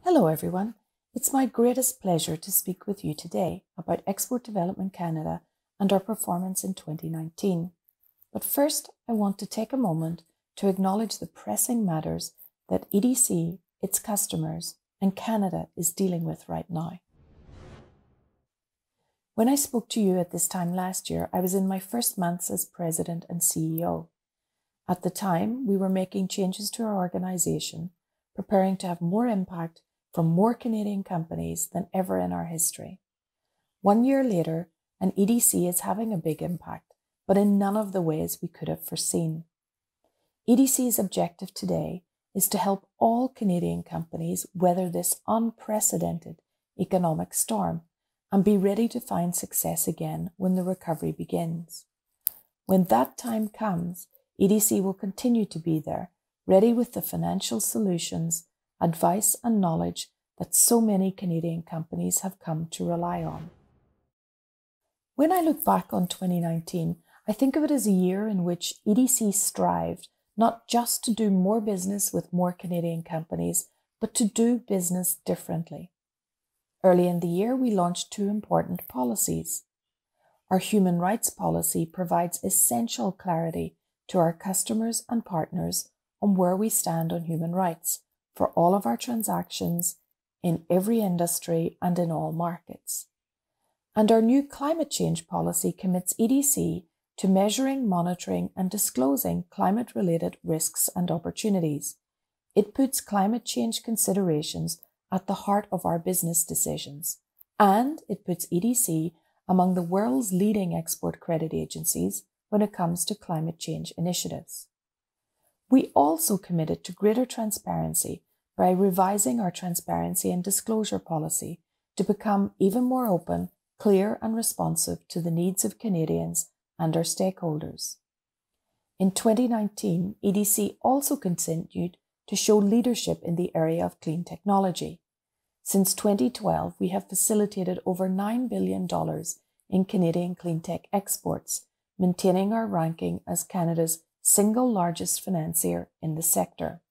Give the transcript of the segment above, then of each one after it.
Hello everyone, it's my greatest pleasure to speak with you today about Export Development Canada and our performance in 2019. But first, I want to take a moment to acknowledge the pressing matters that EDC, its customers, and Canada is dealing with right now. When I spoke to you at this time last year, I was in my first months as President and CEO. At the time, we were making changes to our organisation, preparing to have more impact from more Canadian companies than ever in our history. 1 year later, an EDC is having a big impact, but in none of the ways we could have foreseen. EDC's objective today is to help all Canadian companies weather this unprecedented economic storm and be ready to find success again when the recovery begins. When that time comes, EDC will continue to be there, ready with the financial solutions, advice and knowledge that so many Canadian companies have come to rely on. When I look back on 2019, I think of it as a year in which EDC strived not just to do more business with more Canadian companies, but to do business differently. Early in the year, we launched 2 important policies. Our human rights policy provides essential clarity to our customers and partners on where we stand on human rights for all of our transactions in every industry and in all markets. And our new climate change policy commits EDC to measuring, monitoring and disclosing climate-related risks and opportunities. It puts climate change considerations at the heart of our business decisions, and it puts EDC among the world's leading export credit agencies when it comes to climate change initiatives. We also committed to greater transparency by revising our transparency and disclosure policy to become even more open, clear and responsive to the needs of Canadians and our stakeholders. In 2019, EDC also continued to show leadership in the area of clean technology. Since 2012, we have facilitated over $9 billion in Canadian clean tech exports, maintaining our ranking as Canada's single largest financier in the sector.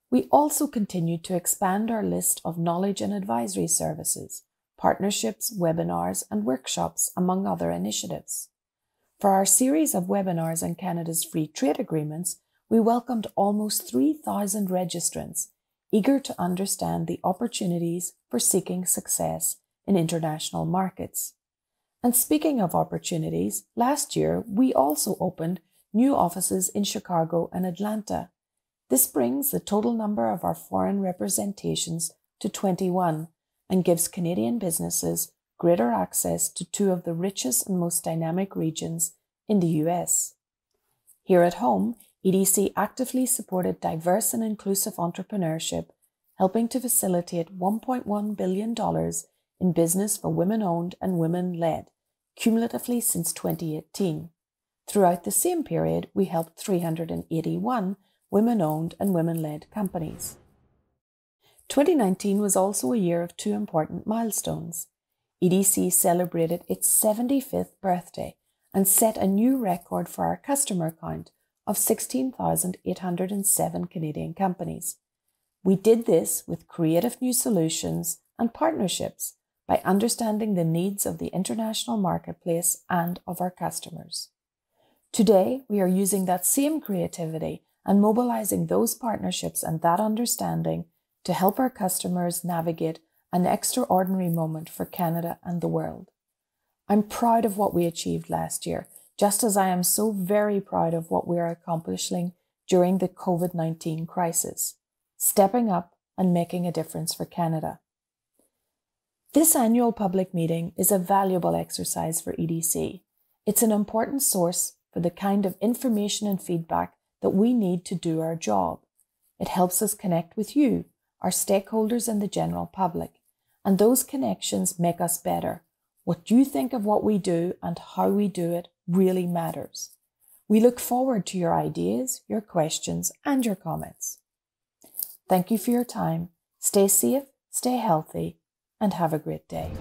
We also continued to expand our list of knowledge and advisory services, partnerships, webinars and workshops, among other initiatives. For our series of webinars on Canada's free trade agreements, we welcomed almost 3,000 registrants, eager to understand the opportunities for seeking success in international markets. And speaking of opportunities, last year we also opened new offices in Chicago and Atlanta. This brings the total number of our foreign representations to 21 and gives Canadian businesses greater access to 2 of the richest and most dynamic regions in the US. Here at home, EDC actively supported diverse and inclusive entrepreneurship, helping to facilitate $1.1 billion in business for women-owned and women-led, cumulatively since 2018. Throughout the same period, we helped 381 women-owned and women-led companies. 2019 was also a year of 2 important milestones. EDC celebrated its 75th birthday and set a new record for our customer count of 16,807 Canadian companies. We did this with creative new solutions and partnerships by understanding the needs of the international marketplace and of our customers. Today, we are using that same creativity and mobilizing those partnerships and that understanding to help our customers navigate an extraordinary moment for Canada and the world. I'm proud of what we achieved last year, just as I am so very proud of what we are accomplishing during the COVID-19 crisis, stepping up and making a difference for Canada. This annual public meeting is a valuable exercise for EDC. It's an important source for the kind of information and feedback that we need to do our job. It helps us connect with you, our stakeholders and the general public, and those connections make us better. What you think of what we do and how we do it really matters. We look forward to your ideas, your questions, and your comments. Thank you for your time. Stay safe, stay healthy, and have a great day.